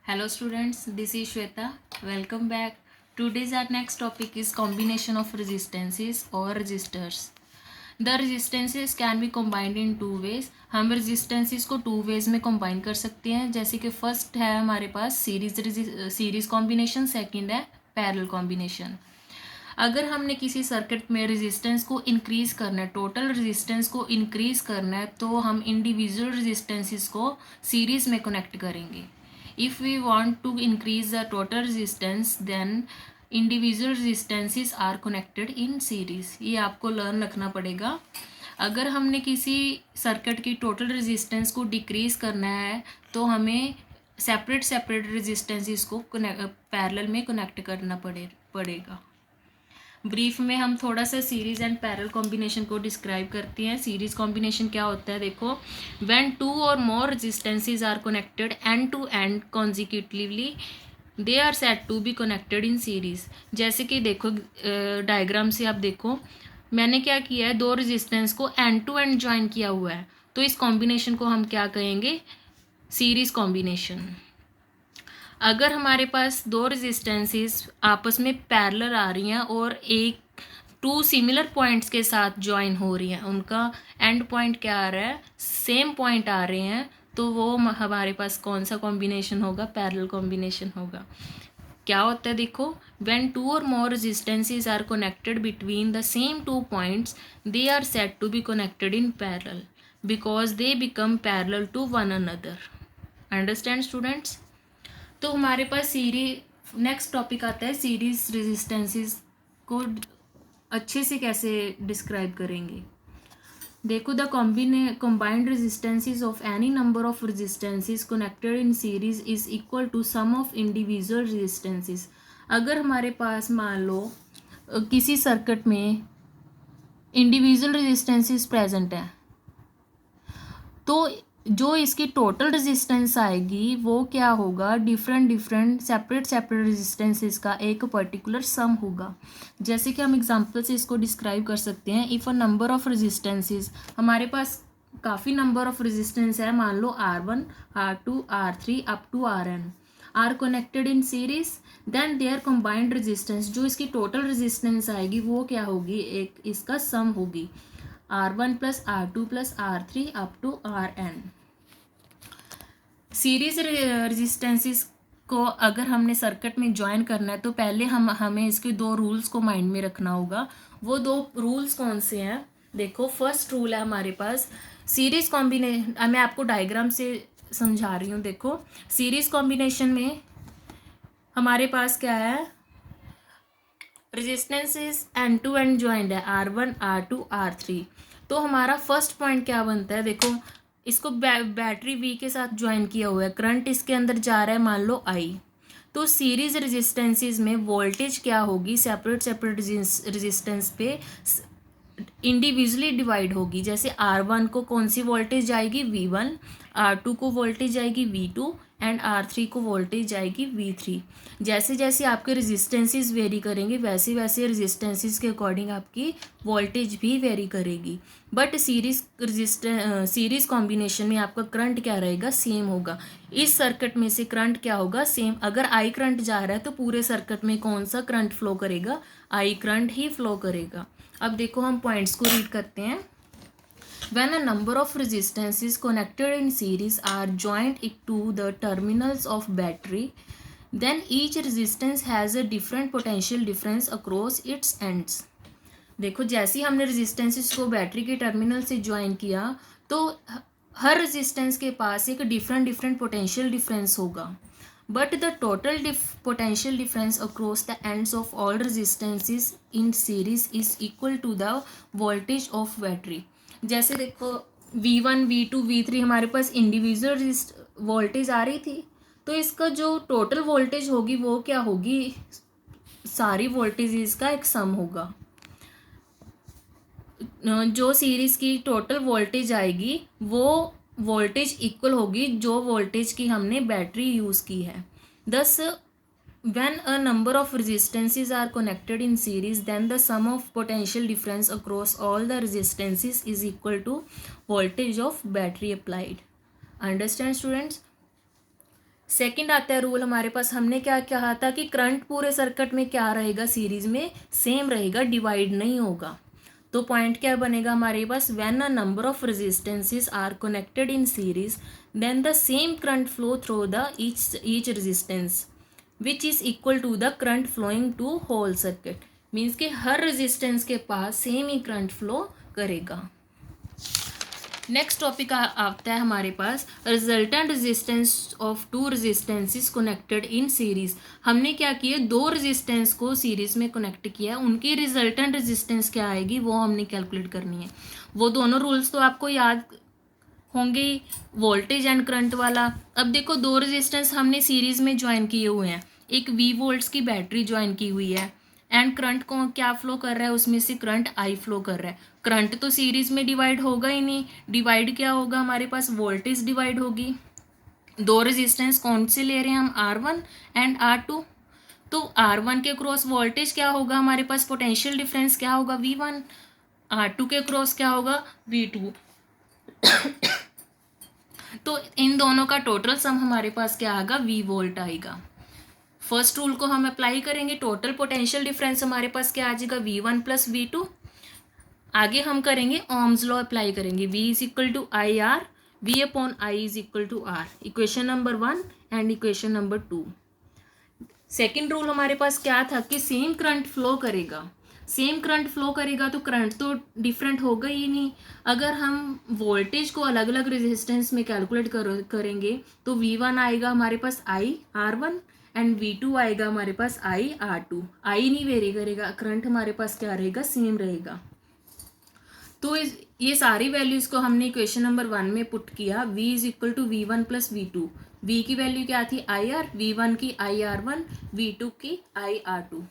Hello students, this is Shweta. Welcome back. Today's our next topic is combination of resistances or resistors. The resistances can be combined in two ways. हम resistances को two ways में combine कर सकते हैं, जैसे कि first है हमारे पास series combination, second है parallel combination. अगर हमने किसी सर्किट में रेजिस्टेंस को इंक्रीज करना है, टोटल रेजिस्टेंस को इंक्रीज करना है, तो हम इंडिविजुअल रेजिस्टेंसेस को सीरीज में कनेक्ट करेंगे. If we want to increase the total resistance then individual resistances are connected in series. ये आपको लर्न रखना पड़ेगा. अगर हमने किसी सर्किट की टोटल रेजिस्टेंस को डिक्रीज करना है तो हमें सेपरेट रेजिस्टेंसेस को पैरेलल में कनेक्ट करना पड़ेगा. ब्रीफ में हम थोड़ा सा सीरीज एंड पैरेलल कॉम्बिनेशन को डिस्क्राइब करते हैं. सीरीज कॉम्बिनेशन क्या होता है, देखो, व्हेन टू और more resistances are connected end to end consecutively they are said to be connected in series. जैसे कि देखो डायग्राम से आप देखो, मैंने क्या किया है, दो रेजिस्टेंस को एंड टू एंड ज्वाइन किया हुआ है, तो इस कॉम्बिनेशन को हम क्या कहेंगे, सीरीज कॉम्बिनेशन. अगर हमारे पास दो रेजिस्टेंसेस आपस में पैरेलल आ रही हैं और एक टू सिमिलर पॉइंट्स के साथ ज्वाइन हो रही हैं, उनका एंड पॉइंट क्या आ रहा है, सेम पॉइंट आ रहे हैं, तो वो हमारे पास कौन सा कॉम्बिनेशन होगा, पैरेलल कॉम्बिनेशन होगा. क्या होता है, देखो, व्हेन टू और more resistances are connected between the same two points they are said to be connected in parallel because they become parallel to one another. Understand students. तो हमारे पास next topic आता है सीरीज रेजिस्टेंसेस को अच्छे से कैसे describe करेंगे. देखो, the combined resistances of any number of resistances connected in series is equal to sum of individual resistances. अगर हमारे पास मान लो किसी सर्किट में इंडिविजुअल रेजिस्टेंसेस प्रेजेंट है, तो जो इसकी टोटल रेजिस्टेंस आएगी वो क्या होगा, डिफरेंट सेपरेट रेजिस्टेंसेस का एक पर्टिकुलर सम होगा. जैसे कि हम एग्जांपल से इसको डिस्क्राइब कर सकते हैं. If a number of resistances, हमारे पास काफ़ी नंबर ऑफ रेजिस्टेंस है, मान लो R1, R2, R3 up to Rn are connected in series, then their combined resistance, जो इसकी टोटल रेजिस्टेंस आएगी वो क्या होगी, एक इसका सम होगी, R1 plus R2 plus R3 up to Rn. Series resistances को अगर हमने सर्किट में ज्वाइन करना है तो पहले हमें इसके दो रूल्स को माइंड में रखना होगा. वो दो रूल्स कौन से हैं, देखो, फर्स्ट रूल है हमारे पास सीरीज कॉम्बिनेशन. मैं आपको डायग्राम से समझा रही हूँ. देखो, सीरीज कॉम्बिनेशन में हमारे पास क्या है, resistances end to end joined है, R1, R2, R3. तो हमारा फर्स्ट पॉइंट क्या बनता है, देखो, इसको बैटरी वी के साथ ज्वाइन किया हुआ है, करंट इसके अंदर जा रहा है मान लो I. तो सीरीज रेजिस्टेंसेस में वोल्टेज क्या होगी, सेपरेट रेजिस्टेंस पे इंडिविजुअली डिवाइड होगी. जैसे R1 को कौन सी वोल्टेज जाएगी, V1, R2 को वोल्टेज जाएगी V2 एंड R3 को वोल्टेज जाएगी V3. जैसे जैसे आपके रेजिस्टेंसेस वेरी करेंगे वैसे वैसे रेजिस्टेंसेस के अकॉर्डिंग आपकी वोल्टेज भी वेरी करेगी. बट सीरीज कॉम्बिनेशन में आपका करंट क्या रहेगा, सेम होगा. इस सर्किट में से करंट क्या होगा, सेम. अगर I करंट जा रहा है तो पूरे सर्किट में कौन सा करंट फ्लो करेगा, I करंट ही फ्लो करेगा. अब देखो, हम पॉइंट्स को रीड करते हैं. When a number of resistances connected in series are joined to the terminals of battery, then each resistance has a different potential difference across its ends. देखो, जैसे ही हमने रेजिस्टेंसेस को बैटरी के टर्मिनल से join किया तो हर रेजिस्टेंस के पास एक डिफरेंट पोटेंशियल डिफरेंस होगा. But the total potential difference across the ends of all resistances in series is equal to the voltage of battery. जैसे देखो, V1, V2, V3 हमारे पास इंडिविजुअल वोल्टेज आ रही थी, तो इसका जो टोटल वोल्टेज होगी वो क्या होगी, सारी वोल्टेज का एक सम होगा. जो सीरीज की टोटल वोल्टेज आएगी वो वोल्टेज इक्वल होगी जो वोल्टेज की हमने बैटरी यूज़ की है. दस when a number of resistances are connected in series, then the sum of potential difference across all the resistances is equal to voltage of battery applied. Understand, students? Second आता है rule हमारे पास, हमने क्या कहा था कि करंट पूरे circuit में क्या रहेगा, सीरीज में सेम रहेगा, डिवाइड नहीं होगा। तो पॉइंट क्या बनेगा हमारे पास, when a number of resistances are connected in series then the same current flow through the each resistance which is equal to the current flowing to whole circuit. Means कि हर resistance के पास same ही current flow करेगा। Next topic आता है हमारे पास, resultant resistance of two resistances connected in series. हमने क्या किया, दो रेजिस्टेंस को सीरीज में कनेक्ट किया, उनकी रिजल्टेंट रेजिस्टेंस क्या आएगी वो हमने कैलकुलेट करनी है। वो दोनों रूल्स तो आपको याद होंगे, वोल्टेज एंड करंट वाला। अब देखो दो रेजिस्टेंस हमने सीरीज में ज्वाइन किए हुए हैं, एक V वोल्ट्स की बैटरी ज्वाइन की हुई है एंड करंट को क्या फ्लो कर रहा है, उसमें से करंट I फ्लो कर रहा है। करंट तो सीरीज में डिवाइड होगा ही नहीं, डिवाइड क्या होगा हमारे पास, वोल्टेज डिवाइड होगी। दो रेजिस्टेंस कौन से ले रहे हैं हम, R1 एंड R2। तो R1 के क्रॉस वोल्टेज क्या होगा हमारे पास, पोटेंशियल डिफरेंस क्या होगा, V1। R2 के क्रॉस क्या होगा, V2। तो इन दोनों का टोटल सम हमारे पास क्या आएगा, V वोल्ट आएगा। फर्स्ट रूल को हम अप्लाई करेंगे, टोटल पोटेंशियल डिफरेंस हमारे पास क्या आ जाएगा, V1 प्लस V2। आगे हम करेंगे ओम्स लॉ अप्लाई करेंगे, V is equal to I R, V upon I is equal to R. Equation number 1 and equation number 2। Second rule हमारे पास क्या था कि सेम करंट फ्लो करेगा, सेम करंट फ्लो करेगा तो करंट तो डिफरेंट होगा ही नहीं। अगर हम वोल्टेज को अलग अलग रेजिस्टेंस में कैलकुलेट करेंगे तो V1 आएगा हमारे पास I R1 एंड V2 आएगा हमारे पास I R2। I नहीं वेरी करेगा, करंट हमारे पास क्या रहेगा, सेम रहेगा। तो ये सारी वैल्यूज़ को हमने इक्वेशन नंबर 1 में पुट किया, V is equal to V1 plus V2। V की वैल्यू क्या थी IR, V1 की IR1, V2 की IR2।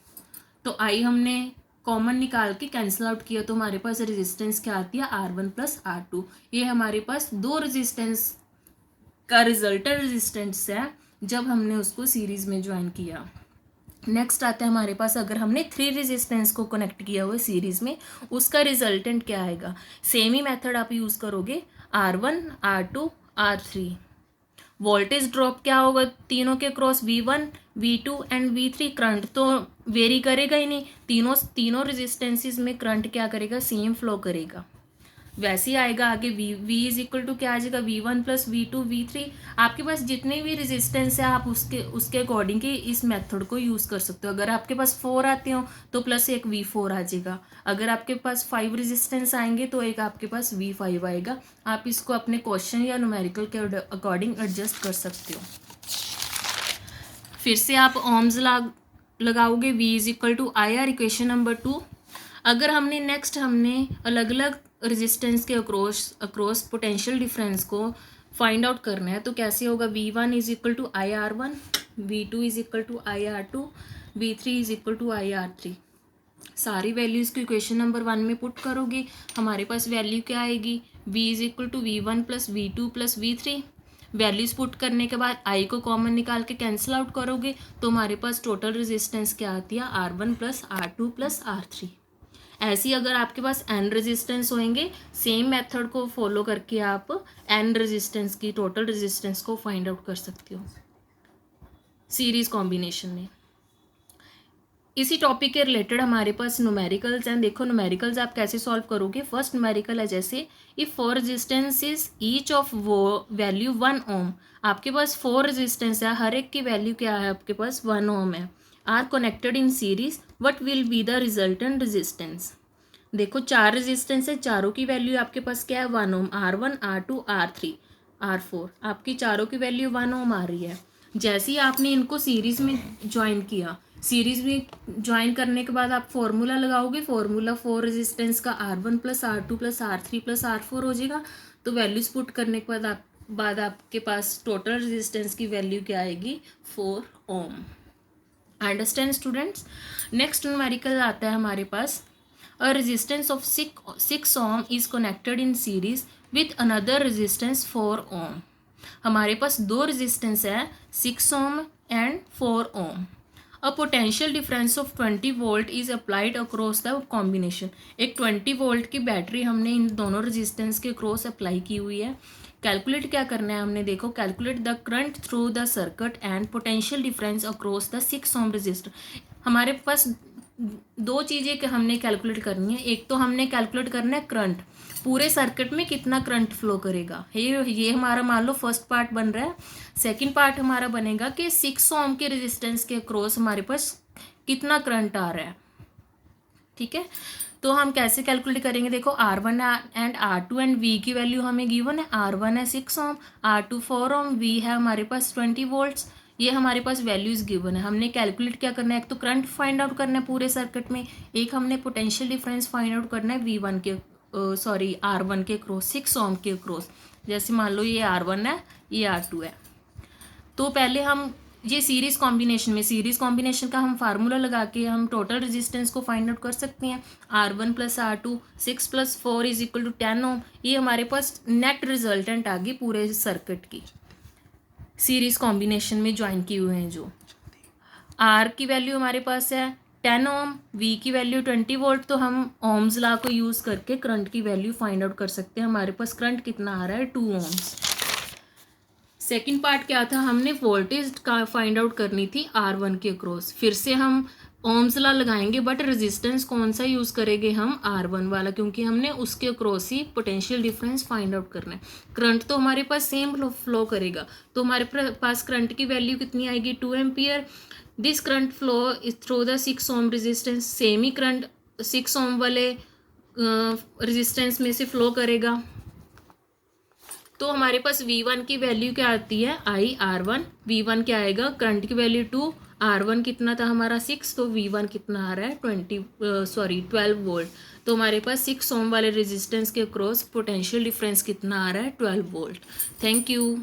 तो I हमने कॉमन निकाल के कैंसिल आउट किया तो हमारे पास रेजिस्टेंस क्या आती है, R1 प्लस R2। ये हमारे पास दो रेजिस्टेंस का रिजल्टेंट रेजिस्टेंस है जब हमने उसको सीरीज में ज्वाइन किया। नेक्स्ट आता है हमारे पास, अगर हमने 3 रेजिस्टेंस को कनेक्ट किया हुआ सीरीज में, उसका रिजल्टेंट क्या आएगा। सेम ही मेथड आप यूज़ करोगे, R1 R2 R3। Voltage drop क्या होगा तीनों के cross, V1 V2 and V3। Current तो वेरी करेगा ही नहीं, तीनों रेजिस्टेंसेस में करंट क्या करेगा, सेम फ्लो करेगा। वैसे ही आएगा आगे, V इज इक्वल टू क्या आ जाएगा, V1 प्लस V2 V3। आपके पास जितने भी रेजिस्टेंस है आप उसके अकॉर्डिंग ही इस मेथड को यूज़ कर सकते हो। अगर आपके पास 4 आते हो तो प्लस एक V4 आ जाएगा, अगर आपके पास 5 रेजिस्टेंस आएंगे तो एक आपके पास V5 आएगा। आप इसको अपने क्वेश्चन या न्यूमेरिकल के अकॉर्डिंग एडजस्ट कर सकते हो। फिर से आप ओम्स लगाओगे, V is equal to I R, equation number 2। अगर हमने अलग अलग रेजिस्टेंस के अक्रॉस पोटेंशियल डिफरेंस को फाइंड आउट करना है तो कैसे होगा, V1 is equal to IR1, V2 is equal to IR2, V3 is equal to IR3। सारी वैल्यूज़ को इक्वेशन नंबर 1 में पुट करोगे, हमारे पास वैल्यू क्या आएगी, V is equal to V1 plus V2 plus V3। Values put करने के बाद I को कॉमन निकाल के कैंसिल आउट करोगे तो हमारे पास टोटल रेजिस्टेंस क्या आती है, R1 plus R2 plus R3। ऐसी अगर आपके पास n रेजिस्टेंस होंगे, सेम मेथड को फॉलो करके आप n रेजिस्टेंस की टोटल रेजिस्टेंस को फाइंड आउट कर सकते हो सीरीज कॉम्बिनेशन में। इसी टॉपिक के रिलेटेड हमारे पास न्यूमेरिकल्स हैं। देखो न्यूमेरिकल्स आप कैसे सॉल्व करोगे। फर्स्ट न्यूमेरिकल है जैसे, if 4 resistance is each of वो वैल्यू 1 ओम। आपके पास 4 रेजिस्टेंस है, हर एक की वैल्यू क्या है आपके पास, 1 ओम है। Are connected in series, what will be the resultant resistance. देखो 4 रेजिस्टेंस है, चारों की वैल्यू आपके पास क्या है, 1 ओम। R1 R2 R3 R4 आपकी चारों की वैल्यू 1 ओम आ रही है। जैसे ही आपने इनको सीरीज में ज्वाइन किया, सीरीज में ज्वाइन करने के बाद आप फॉर्मूला लगाओगे, फॉर्मूला 4 रेजिस्टेंस का R1 plus R2 plus R3 plus R4 हो जाएगा। तो वैल्यूज पुट करने के बाद आपके पास टोटल रेजिस्टेंस की वैल्यू क्या आएगी, 4 ohm. Understand students. Next numerical आता है हमारे पास, a resistance of 6 ohm is connected in series with another resistance 4 ohm। हमारे पास दो रेजिस्टेंस है, 6 ohm and 4 ohm। a potential difference of 20 volt is applied across the combination। एक 20 volt की battery हमने इन दोनों रेजिस्टेंस के क्रॉस अप्लाई की हुई है। कैलकुलेट क्या करना है हमने, देखो calculate the current through the circuit and potential difference across the 6 ohm resistor. हमारे पास दो चीज़ें कि हमने कैलकुलेट करनी है। एक तो हमने कैलकुलेट करना है करंट, पूरे सर्किट में कितना करंट फ्लो करेगा, ये हमारा मान लो फर्स्ट पार्ट बन रहा है। सेकंड पार्ट हमारा बनेगा कि 6 ओम के रेजिस्टेंस के अक्रॉस हमारे पास कितना करंट आ रहा है। ठीक है, तो हम कैसे कैलकुलेट करेंगे, देखो R1 and R2 and V की वैल्यू हमें गिवन है। R1 है 6 ओम, R2 4 ओम, V है हमारे पास 20 वोल्ट्स। ये हमारे पास वैल्यूज गिवन है। हमने कैलकुलेट क्या करना है, एक तो करंट फाइंड आउट करना है पूरे सर्किट में, एक हमने पोटेंशियल डिफरेंस फाइंड आउट करना है V1 के R1 के क्रॉस 6 ओम के क्रॉस। जैसे मान लो ये R1 है, ये R2 है। तो पहले हम ये सीरीज़ कॉम्बिनेशन का हम फार्मूला लगा के हम टोटल रेजिस्टेंस को फाइंड आउट कर सकते हैं। R1 + R2 6 + 4 = 10 ओम। ये हमारे पास नेट रिजल्टेंट आ गई पूरे सर्किट की, सीरीज़ कॉम्बिनेशन में ज्वाइन किए हुए हैं। जो R की वैल्यू हमारे पास है 10 ओम, V की वैल्यू 20 वोल्ट। तो हम ओम्स लॉ को यूज़ करके करंट की वैल्यू फाइंड आउट कर सकते हैं। हमारे पास करंट कितना आ रहा है, 2 ओम्स। सेकेंड पार्ट क्या था, हमने वोल्टेज का फाइंड आउट करनी थी R1 के अक्रॉस। फिर से हम ओम्स लॉ लगाएंगे, बट रेजिस्टेंस कौन सा यूज़ करेंगे हम, R1 वाला, क्योंकि हमने उसके अक्रॉस ही पोटेंशियल डिफरेंस फाइंड आउट करना है। करंट तो हमारे पास सेम फ्लो करेगा, तो हमारे पास करंट की वैल्यू कितनी आएगी, 2 ampere. This current flow is through the 6 ohm resistance. Same ही करंट 6 ओम वाले रेजिस्टेंस में से फ्लो करेगा। तो हमारे पास V1 की वैल्यू क्या आती है, IR1। V1 क्या आएगा, करंट की वैल्यू 2, R1 कितना था हमारा 6, तो V1 कितना आ रहा है 12 वोल्ट। तो हमारे पास 6 ओम वाले रेजिस्टेंस के अक्रॉस पोटेंशियल डिफरेंस कितना आ रहा है, 12 वोल्ट। Thank you.